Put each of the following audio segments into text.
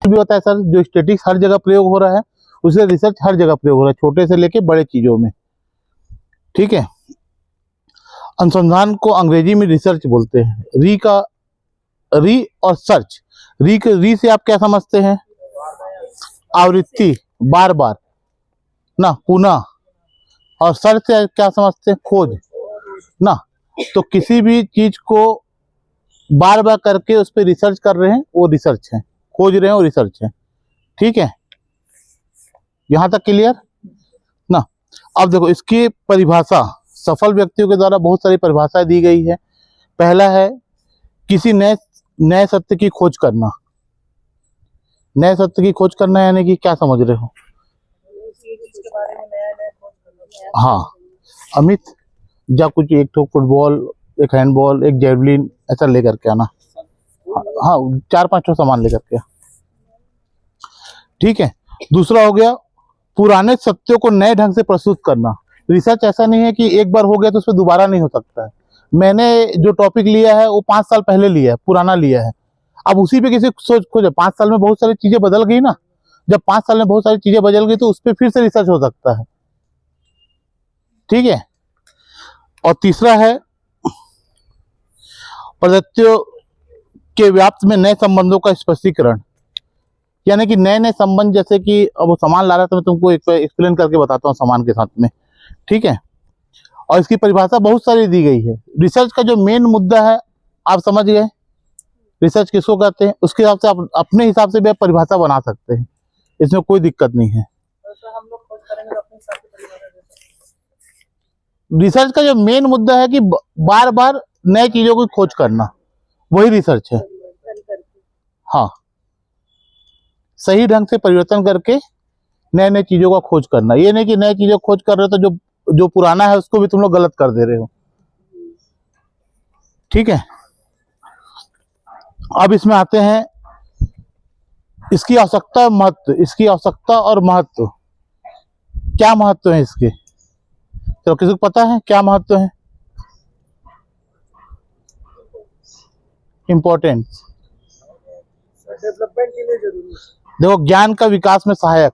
भी होता है सर, जो स्टैटिक्स हर जगह प्रयोग हो रहा है, उससे रिसर्च हर जगह प्रयोग हो रहा है, छोटे से लेके बड़े चीजों में। ठीक है, अनुसंधान को अंग्रेजी में रिसर्च बोलते हैं। री और सर्च। री से आप क्या समझते हैं? आवृत्ति, बार बार ना, पुनः। और सर्च से क्या समझते हैं? खोज ना। तो किसी भी चीज को बार बार करके उस पर रिसर्च कर रहे हैं, वो रिसर्च है। खोज रहे हैं, वो रिसर्च है। ठीक है, यहां तक क्लियर ना। अब देखो इसकी परिभाषा सफल व्यक्तियों के द्वारा बहुत सारी परिभाषाएं दी गई है। पहला है किसी नए नए सत्य की खोज करना। नए सत्य की खोज करना यानी कि क्या समझ रहे हो? हाँ अमित, जा कुछ एक तो फुटबॉल, एक हैंडबॉल, एक जेवलिन ऐसा लेकर के आना। हाँ 4-5 ठो सामान लेकर के। ठीक है, दूसरा हो गया पुराने सत्यों को नए ढंग से प्रस्तुत करना। रिसर्च ऐसा नहीं है कि एक बार हो गया तो उस पर दोबारा नहीं हो सकता है। मैंने जो टॉपिक लिया है वो 5 साल पहले लिया है, पुराना लिया है। अब उसी पे किसी सोच खोजे, 5 साल में बहुत सारी चीजें बदल गई ना। जब 5 साल में बहुत सारी चीजें बदल गई तो उस पर फिर से रिसर्च हो सकता है। ठीक है, और तीसरा है पद्धतियों के व्याप्त में नए संबंधों का स्पष्टीकरण। यानी कि नए नए संबंध, जैसे कि अब वो सामान ला रहा था, मैं तुमको एक एक्सप्लेन करके बताता हूँ सामान के साथ में। ठीक है, और इसकी परिभाषा बहुत सारी दी गई है। रिसर्च का जो मेन मुद्दा है आप समझ गए, रिसर्च किसको कहते हैं, उसके हिसाब से आप अपने हिसाब से भी परिभाषा बना सकते हैं, इसमें कोई दिक्कत नहीं है। रिसर्च का जो मेन मुद्दा है कि बार बार नए चीजों की खोज करना, वही रिसर्च है। हाँ, सही ढंग से परिवर्तन करके नए नए चीजों का खोज करना। ये नहीं कि नए चीजों को खोज कर रहे हो तो जो पुराना है उसको भी तुम लोग गलत कर दे रहे हो। ठीक है, अब इसमें आते हैं इसकी आवश्यकता, महत्व। इसकी आवश्यकता और महत्व, क्या महत्व है इसके? तो किसी को पता है क्या महत्व है? इंपॉर्टेंट, डेवलपमेंट के लिए जरूरी है। देखो, ज्ञान का विकास में सहायक।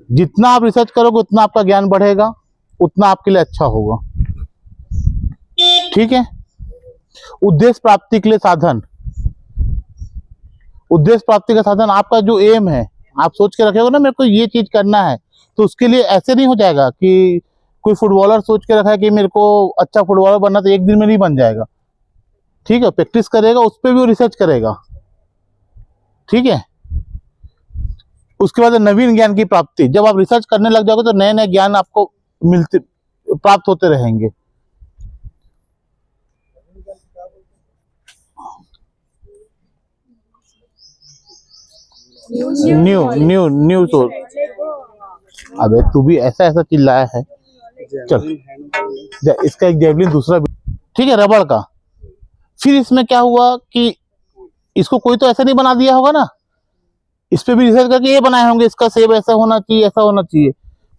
जितना आप रिसर्च करोगे उतना आपका ज्ञान बढ़ेगा, उतना आपके लिए अच्छा होगा। ठीक है, उद्देश्य प्राप्ति के लिए साधन। उद्देश्य प्राप्ति का साधन आपका जो एम है, आप सोच के रखे हो ना मेरे को ये चीज करना है, तो उसके लिए ऐसे नहीं हो जाएगा कि कोई फुटबॉलर सोच के रखा है कि मेरे को अच्छा फुटबॉलर बनना, तो एक दिन में नहीं बन जाएगा। ठीक है, प्रैक्टिस करेगा, उस पर भी वो रिसर्च करेगा। ठीक है, उसके बाद नवीन ज्ञान की प्राप्ति। जब आप रिसर्च करने लग जाओगे तो नए नए ज्ञान आपको मिलते प्राप्त होते रहेंगे। New new new source. अबे तू भी ऐसा ऐसा चिल्लाया है। चल, इसका एक जेवलिन दूसरा भी। ठीक है, रबड़ का। फिर इसमें क्या हुआ कि इसको कोई तो ऐसा नहीं बना दिया होगा ना, इस पे भी रिसर्च करके ये बनाए होंगे, इसका शेप ऐसा होना चाहिए, ऐसा होना चाहिए।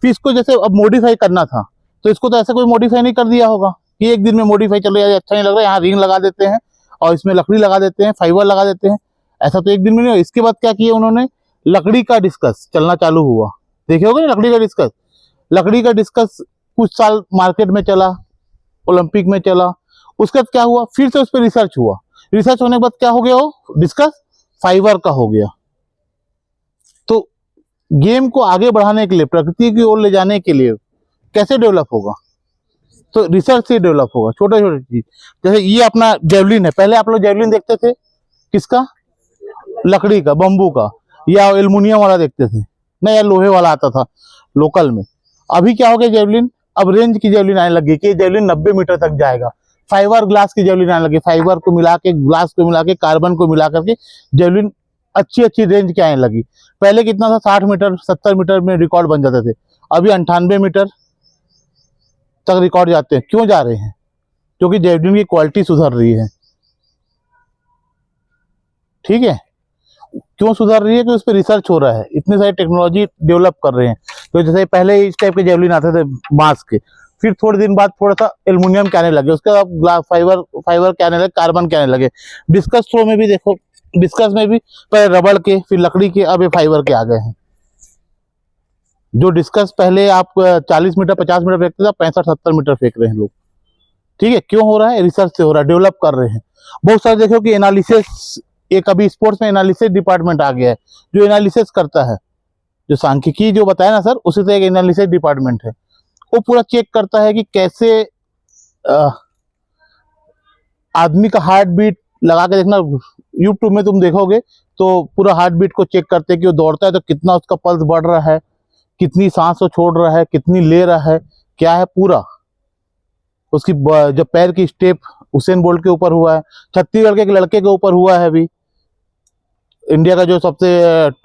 फिर इसको जैसे अब मॉडिफाई करना था, तो इसको तो ऐसा कोई मॉडिफाई नहीं कर दिया होगा कि एक दिन में मॉडिफाई, चलो यार अच्छा नहीं लग रहा है, यहाँ रिंग लगा देते हैं और इसमें लकड़ी लगा देते हैं, फाइबर लगा देते हैं। ऐसा तो एक दिन में नहीं हो। इसके बाद क्या किया उन्होंने? लकड़ी का डिस्कस चलना चालू हुआ। देखे होगे ना लकड़ी का डिस्कस। लकड़ी का डिस्कस कुछ साल मार्केट में चला, ओलंपिक में चला। उसके बाद क्या हुआ? फिर से उस पर रिसर्च हुआ। रिसर्च होने के बाद क्या हो गया? वो डिस्कस फाइबर का हो गया। तो गेम को आगे बढ़ाने के लिए, प्रकृति की ओर ले जाने के लिए कैसे डेवलप होगा? तो रिसर्च से डेवलप होगा। छोटे छोटे चीज, जैसे ये अपना जेवलिन है। पहले आप लोग जेवलिन देखते थे किसका? लकड़ी का, बम्बू का, या एल्युमिनियम वाला देखते थे ना, या लोहे वाला आता था लोकल में। अभी क्या हो गया? जेवलिन अब रेंज की जेवलिन आने लगी कि जेवलिन 90 मीटर तक जाएगा। फाइबर ग्लास की जेवलिन आने लगी, फाइबर को मिला के, ग्लास को मिला के, कार्बन को मिला करके जेवलिन अच्छी अच्छी रेंज के आने लगी। पहले कितना था? 60 मीटर 70 मीटर में रिकॉर्ड बन जाते थे। अभी 98 मीटर तक रिकॉर्ड जाते हैं। क्यों जा रहे हैं? क्योंकि जेवलिन की क्वालिटी सुधर रही है। ठीक है, क्यों सुधर रही है? कि उस पर रिसर्च हो रहा है, इतनी सारी टेक्नोलॉजी डेवलप कर रहे हैं। तो जैसे पहले इस टाइप के जेवलिन आते थे बांस के, फिर थोड़े दिन बाद थोड़ा सा एल्युमिनियम के आने लगे, उसके बाद ग्लास फाइबर के आने लगे, कार्बन के आने लगे। डिस्कस थ्रो में भी देखो डिस्कस में भी पहले रबड़ के, फिर लकड़ी के, अब ये फाइबर के आ गए हैं। जो डिस्कस पहले आप 40 मीटर 50 मीटर फेंकते थे, 65-70 मीटर फेंक रहे हैं लोग। ठीक है, क्यों हो रहा है? रिसर्च से हो रहा है, डेवलप कर रहे हैं। बहुत सारे देखो कि एनालिसिस, एक अभी स्पोर्ट्स में एनालिसिस डिपार्टमेंट आ गया है, जो एनालिसिस करता है, जो सांख्यिकी जो बताया ना सर, उसी से एक एनालिसिस डिपार्टमेंट है। वो पूरा चेक करता है कि कैसे आदमी का हार्ट बीट लगा के देखना, यूट्यूब में तुम देखोगे तो पूरा हार्ट बीट को चेक करते हैं कि वो दौड़ता है तो कितना उसका पल्स बढ़ रहा है, कितनी सांस वो छोड़ रहा है, कितनी ले रहा है, क्या है पूरा उसकी जब पैर की स्टेप हुसैन बोल्ट के ऊपर हुआ है, छत्तीसगढ़ के एक लड़के के ऊपर हुआ है अभी, इंडिया का जो सबसे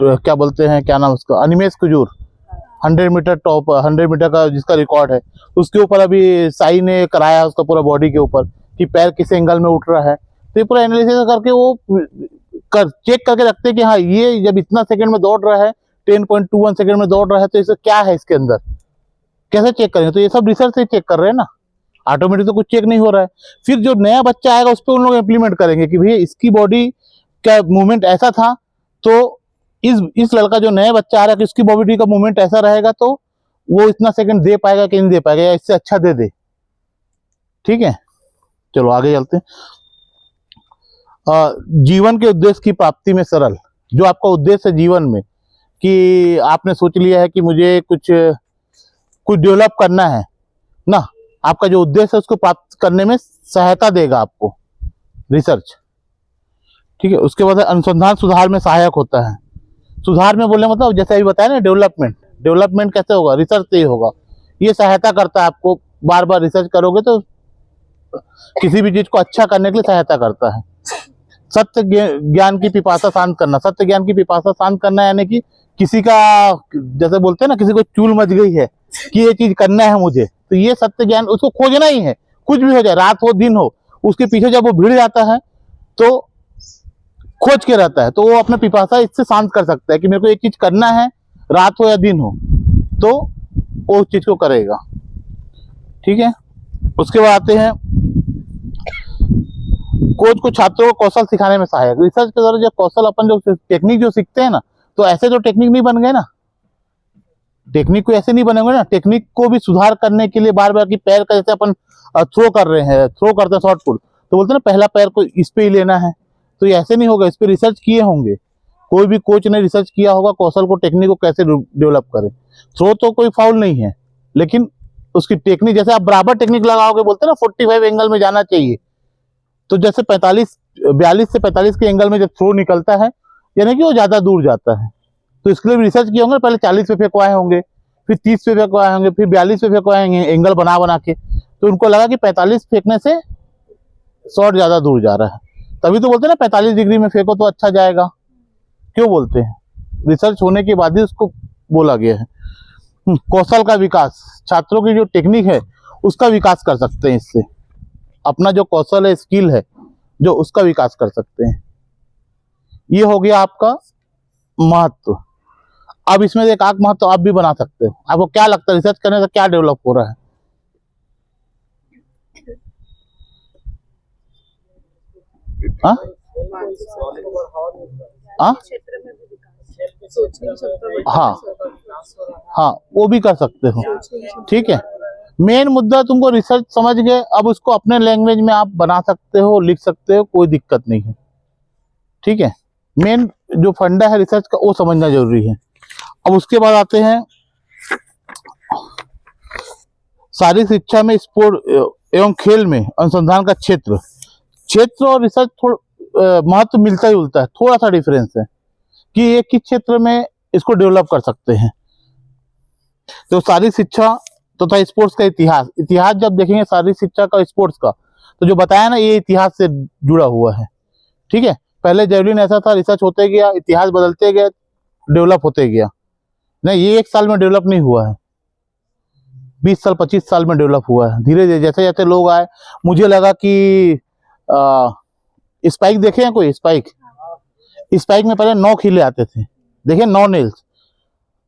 क्या बोलते हैं, क्या नाम उसका, Animesh Kujur, 100 metre top, 100 metre का जिसका रिकॉर्ड है, उसके ऊपर अभी साई ने कराया उसका पूरा बॉडी के ऊपर कि पैर किस एंगल में उठ रहा है। तो ये पूरा एनालिसिस करके वो चेक करके रखते हैं कि हाँ ये जब इतना सेकंड में दौड़ रहा है, 10.21 सेकंड में दौड़ रहा है, तो इसे क्या है इसके अंदर, कैसे चेक करेंगे? तो ये सब रिसर्च से चेक कर रहे हैं ना, ऑटोमेटिक तो कुछ चेक नहीं हो रहा है। फिर जो नया बच्चा आएगा उस पर उन लोग इम्प्लीमेंट करेंगे कि भैया इसकी बॉडी का मूवमेंट ऐसा था, तो इस लड़का जो नया बच्चा आ रहा है कि उसकी बॉडी का मूवमेंट ऐसा रहेगा, तो वो इतना सेकंड दे पाएगा कि नहीं दे पाएगा, या इससे अच्छा दे दे। ठीक है, चलो आगे चलते हैं। जीवन के उद्देश्य की प्राप्ति में सरल, जो आपका उद्देश्य है जीवन में, कि आपने सोच लिया है कि मुझे कुछ डेवलप करना है ना, आपका जो उद्देश्य है उसको प्राप्त करने में सहायता देगा आपको रिसर्च। ठीक है, उसके बाद अनुसंधान सुधार में सहायक होता है। सुधार में बोले मतलब जैसे अभी बताया ना, डेवलपमेंट कैसे होगा? रिसर्च से ही होगा। ये सहायता करता है आपको, बार बार रिसर्च करोगे तो किसी भी चीज को अच्छा करने के लिए सहायता करता है। सत्य ज्ञान की पिपासा शांत करना, सत्य ज्ञान की पिपासा शांत करना यानी कि किसी का, जैसे बोलते हैं ना, किसी को चूल मच गई है कि ये चीज करना है मुझे, तो ये सत्य ज्ञान उसको खोजना ही है, कुछ भी हो जाए, रात हो दिन हो, उसके पीछे जब वो भिड़ जाता है तो खोज के रहता है, तो वो अपना पिपासा इससे शांत कर सकता है कि मेरे को ये चीज करना है, रात हो या दिन हो, तो वो उस चीज को करेगा। ठीक है, उसके बाद आते हैं कोच को छात्रों को कौशल सिखाने में सहायक। रिसर्च के द्वारा जो कौशल अपन जो टेक्निक जो सीखते हैं ना, तो ऐसे जो टेक्निक नहीं बन गए ना, टेक्निक को ऐसे नहीं बनेंगे ना, टेक्निक को भी सुधार करने के लिए बार बार की पैर का, जैसे अपन थ्रो कर रहे हैं, थ्रो करते हैं शॉर्ट पुट, तो बोलते हैं ना पहला पैर को इस पे ही लेना है, तो ये ऐसे नहीं होगा, इस पे रिसर्च किए होंगे, कोई भी कोच ने रिसर्च किया होगा कौशल को, टेक्निक को कैसे डेवलप करें। थ्रो तो कोई फाउल नहीं है, लेकिन उसकी टेक्निक, जैसे आप बराबर टेक्निक लगाओगे, बोलते हैं ना 45 एंगल में जाना चाहिए, तो जैसे 42 से 45 के एंगल में जब थ्रो निकलता है, यानी कि वो ज्यादा दूर जाता है, तो इसके लिए रिसर्च किए होंगे, पहले 40 पे फेंकवाए होंगे, फिर 30 पे फेंकवाए होंगे, फिर 42 पे फेंकवाएंगे एंगल बना बना के, तो उनको लगा कि 45 फेंकने से शॉट ज्यादा दूर जा रहा है, तभी तो बोलते हैं ना 45 डिग्री में फेंको तो अच्छा जाएगा। क्यों बोलते हैं? रिसर्च होने के बाद ही उसको बोला गया है। कौशल का विकास, छात्रों की जो टेक्निक है उसका विकास कर सकते हैं, इससे अपना जो कौशल है, स्किल है जो, उसका विकास कर सकते हैं। ये हो गया आपका महत्व। अब इसमें एक आग महत्व आप भी बना सकते हो। आपको क्या लगता है रिसर्च करने से क्या डेवलप हो रहा है? हाँ हाँ हाँ हाँ, वो भी कर सकते हो। ठीक है, मेन मुद्दा तुमको रिसर्च समझ गए, अब उसको अपने लैंग्वेज में आप बना सकते हो, लिख सकते हो, कोई दिक्कत नहीं है। ठीक है, मेन जो फंडा है रिसर्च का वो समझना जरूरी है। अब उसके बाद आते हैं शारीरिक शिक्षा में स्पोर्ट एवं खेल में अनुसंधान का क्षेत्र और रिसर्च थोड़ा महत्व मिलता ही जुलता है, थोड़ा सा डिफरेंस है कि एक ही क्षेत्र में इसको डेवलप कर सकते हैं। तो शारीरिक शिक्षा तथा स्पोर्ट्स का इतिहास जब देखेंगे शारीरिक शिक्षा का, स्पोर्ट्स का, तो जो बताया ना ये इतिहास से जुड़ा हुआ है। ठीक है, पहले जेवलिन ऐसा था, रिसर्च होते गया, इतिहास बदलते गए, डेवलप होते गया। नहीं, ये एक साल में डेवलप नहीं हुआ है, 20 साल 25 साल में डेवलप हुआ है। धीरे धीरे जैसे जैसे लोग आए, मुझे लगा कि स्पाइक देखे हैं कोई? स्पाइक में पहले 9 खिले आते थे, देखे 9 नेल्स,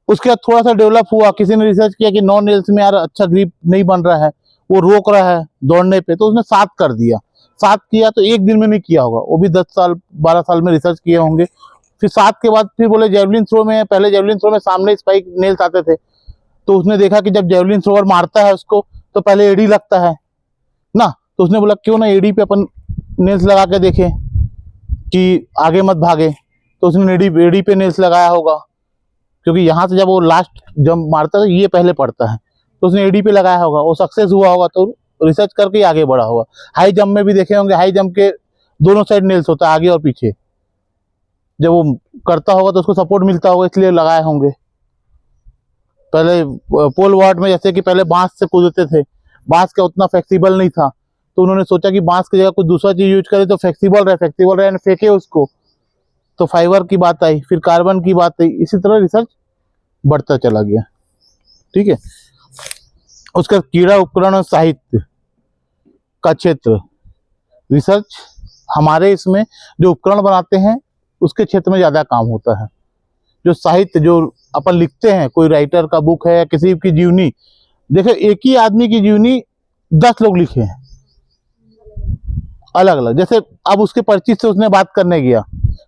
उसके बाद थोड़ा सा डेवलप हुआ, किसी ने रिसर्च किया कि 9 नेल्स में यार अच्छा ग्रिप नहीं बन रहा है, वो रोक रहा है दौड़ने पे, तो उसने 7 कर दिया। 7 किया तो एक दिन में नहीं किया होगा, वो भी 10 साल 12 साल में रिसर्च किए होंगे। फिर 7 के बाद फिर बोले जेवलिन थ्रो में, पहले जेवलिन थ्रो में सामने स्पाइक नेल्स आते थे, तो उसने देखा कि जब जेवलिन थ्रोअर मारता है उसको तो पहले एडी लगता है ना, तो उसने बोला क्यों ना एडी पे अपन नेल्स लगा के देखें कि आगे मत भागे, तो उसने एडी पे नेल्स लगाया होगा, क्योंकि यहाँ से जब वो लास्ट जंप मारता है ये पहले पड़ता है, तो उसने एडी पे लगाया होगा, वो सक्सेस हुआ होगा तो रिसर्च करके आगे बढ़ा होगा। हाई जंप में भी देखे होंगे, हाई जंप के दोनों साइड नेल्स होता है, आगे और पीछे, जब वो करता होगा तो उसको सपोर्ट मिलता होगा इसलिए लगाए होंगे। पहले पोल वॉल्ट में जैसे कि पहले बांस से कूदते थे, बांस का उतना फ्लेक्सिबल नहीं था, तो उन्होंने सोचा कि बांस की जगह कुछ दूसरा चीज यूज करे तो फ्लेक्सिबल रहे फेंके उसको, तो फाइबर की बात आई, फिर कार्बन की बात आई, इसी तरह रिसर्च बढ़ता चला गया। ठीक है, उसका कीड़ा उपकरण और साहित्य का क्षेत्र, रिसर्च हमारे इसमें जो उपकरण बनाते हैं उसके क्षेत्र में ज्यादा काम होता है। जो साहित्य जो अपन लिखते हैं, कोई राइटर का बुक है या किसी की जीवनी, देखो एक ही आदमी की जीवनी 10 लोग लिखे हैं अलग अलग, जैसे अब उसके परिचित से उसने बात करने गया,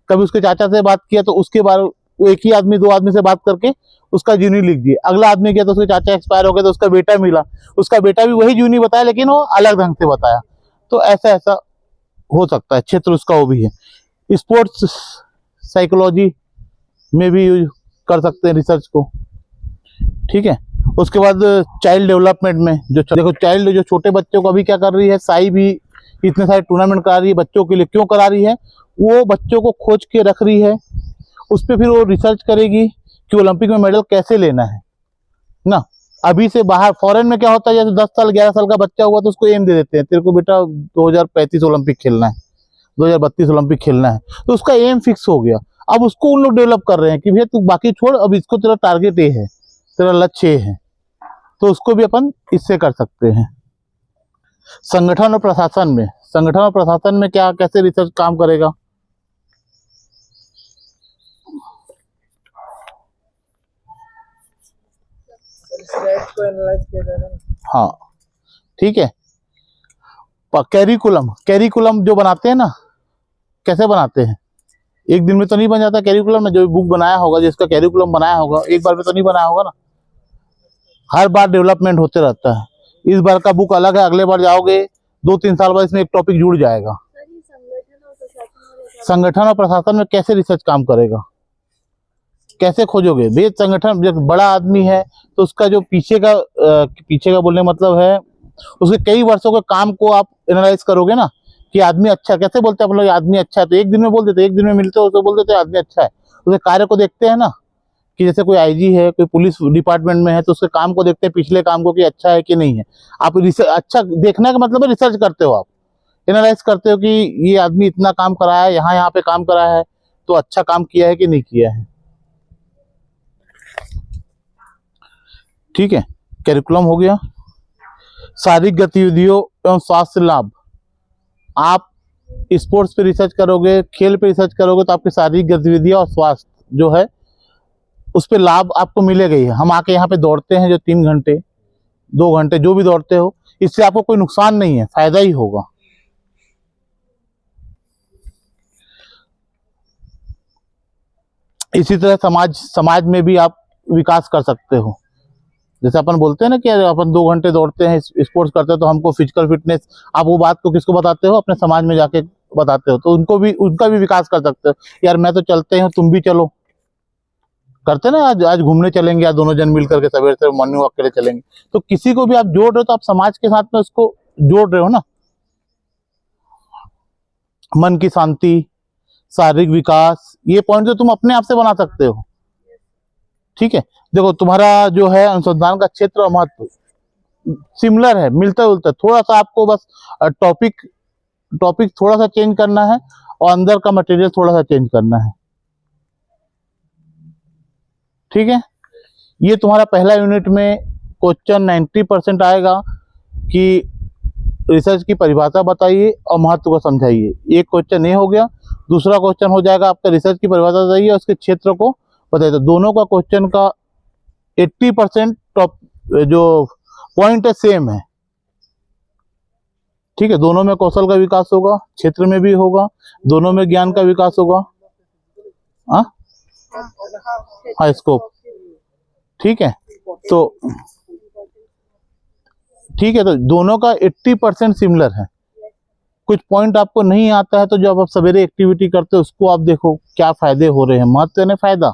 कभी उसके चाचा से बात किया तो उसके बारे वो एक ही आदमी 2 आदमी से बात करके उसका जीवनी लिख दिया, अगला आदमी गया तो उसके चाचा एक्सपायर हो गए तो उसका बेटा मिला, उसका बेटा भी वही जीवनी बताया लेकिन वो अलग ढंग से बताया। तो ऐसा ऐसा हो सकता है, क्षेत्र उसका वो भी है। स्पोर्ट्स साइकोलॉजी में भी यूज कर सकते हैं रिसर्च को। ठीक है, उसके बाद चाइल्ड डेवलपमेंट में जो देखो चाइल्ड जो छोटे बच्चों को अभी क्या कर रही है, साई भी इतने सारे टूर्नामेंट करा रही है बच्चों के लिए, क्यों करा रही है, वो बच्चों को खोज के रख रही है, उस पर फिर वो रिसर्च करेगी कि ओलंपिक में मेडल कैसे लेना है ना। अभी से बाहर फॉरेन में क्या होता है, जैसे 10 साल 11 साल का बच्चा हुआ तो उसको एम दे देते हैं, तेरे को बेटा 2035 ओलंपिक खेलना है, 2032 ओलंपिक खेलना है, तो उसका एम फिक्स हो गया। अब उसको उन लोग डेवलप कर रहे हैं कि भैया तू बाकी छोड़, अब इसको तेरा टारगेट ये है, तेरा लक्ष्य ये है, तो उसको भी अपन इससे कर सकते हैं। संगठन और प्रशासन में, संगठन और प्रशासन में क्या कैसे रिसर्च काम करेगा, को एनालाइज किया जाएगा। हाँ ठीक है। कैरिकुलम, कैरिकुलम जो बनाते हैं ना, कैसे बनाते हैं, एक दिन में तो नहीं बन जाता कैरिकुलम में, जो बुक बनाया होगा जिसका कैरिकुलम बनाया होगा एक बार में तो नहीं बनाया होगा ना, हर बार डेवलपमेंट होते रहता है। इस बार का बुक अलग है, अगले बार जाओगे 2-3 साल बाद इसमें एक टॉपिक जुड़ जाएगा। संगठन और प्रशासन में कैसे रिसर्च काम करेगा, कैसे खोजोगे भैया, संगठन जब बड़ा आदमी है तो उसका जो पीछे का बोलने मतलब है उसके कई वर्षों के काम को आप एनालाइज करोगे ना, कि आदमी अच्छा, कैसे बोलते हैं आप लोग आदमी अच्छा है, तो एक दिन में बोल देते, एक दिन में मिलते हो तो बोल देते आदमी अच्छा है, उसके कार्य को देखते हैं ना, कि जैसे कोई आईजी है, कोई पुलिस डिपार्टमेंट में है तो उसके काम को देखते हैं, पिछले काम को कि अच्छा है कि नहीं है। आप रिसर्च, अच्छा देखने का मतलब है रिसर्च करते हो, आप एनालाइज करते हो कि ये आदमी इतना काम करा है, यहाँ यहाँ पे काम करा है तो अच्छा काम किया है कि नहीं किया है। ठीक है, कैरिकुलम हो गया। शारीरिक गतिविधियों एवं स्वास्थ्य लाभ, आप स्पोर्ट्स पे रिसर्च करोगे, खेल पे रिसर्च करोगे तो आपकी शारीरिक गतिविधियां और स्वास्थ्य जो है उस पे लाभ आपको मिलेगा ही। हम आके यहाँ पे दौड़ते हैं जो 3 घंटे 2 घंटे जो भी दौड़ते हो, इससे आपको कोई नुकसान नहीं है, फायदा ही होगा। इसी तरह समाज में भी आप विकास कर सकते हो। जैसे अपन बोलते हैं ना कि अपन 2 घंटे दौड़ते हैं, स्पोर्ट्स करते हैं तो हमको फिजिकल फिटनेस, आप वो बात को किसको बताते हो, अपने समाज में जाके बताते हो, तो उनका भी विकास कर सकते हो। यार मैं तो चलते हूँ, तुम भी चलो, करते ना, आज घूमने चलेंगे, या दोनों जन मिल करके सवेरे से मॉर्निंग वॉक के लिए चलेंगे, तो किसी को भी आप जोड़ रहे हो तो आप समाज के साथ में उसको जोड़ रहे हो ना। मन की शांति, शारीरिक विकास, ये पॉइंट तो तुम अपने आप से बना सकते हो। ठीक है, देखो तुम्हारा जो है अनुसंधान का क्षेत्र और महत्व सिमिलर है, मिलता जुलता, थोड़ा सा आपको बस टॉपिक थोड़ा सा चेंज करना है और अंदर का मटेरियल थोड़ा सा चेंज करना है। ठीक है, ये तुम्हारा पहला यूनिट में क्वेश्चन 90% आएगा कि रिसर्च की परिभाषा बताइए और महत्व को समझाइए। एक क्वेश्चन ये हो गया। दूसरा क्वेश्चन हो जाएगा आपका रिसर्च की परिभाषा बताइए और उसके क्षेत्र को बताइए। तो दोनों का क्वेश्चन का 80% टॉप जो पॉइंट है सेम है। ठीक है, दोनों में कौशल का विकास होगा, क्षेत्र में भी होगा, दोनों में ज्ञान का विकास होगा। हाँ हाँ, स्कोप। ठीक है, तो ठीक है, तो दोनों का 80% सिमिलर है। कुछ पॉइंट आपको नहीं आता है तो जब आप सवेरे एक्टिविटी करते हो उसको आप देखो क्या फायदे हो रहे हैं, महत्व ने फायदा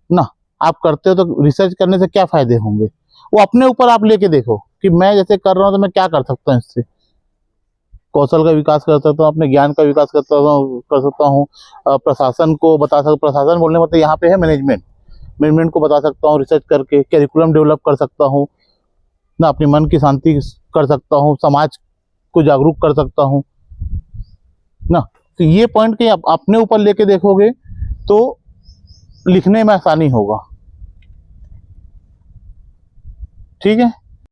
ना। आप करते हो तो रिसर्च करने से क्या फायदे होंगे वो अपने ऊपर आप लेके देखो कि मैं जैसे कर रहा हूँ तो मैं क्या कर सकता हूँ, इससे कौशल का विकास कर सकता हूँ, अपने ज्ञान का विकास कर सकता हूँ। प्रशासन को बता सकता, प्रशासन बोलने मतलब यहाँ पे है मैनेजमेंट को बता सकता हूँ, रिसर्च करके कैरिकुलम डेवलप कर सकता हूँ ना, अपने मन की शांति कर सकता हूँ, समाज को जागरूक कर सकता हूँ ना। तो ये पॉइंट के आप अपने ऊपर लेके देखोगे तो लिखने में आसानी होगा। ठीक है।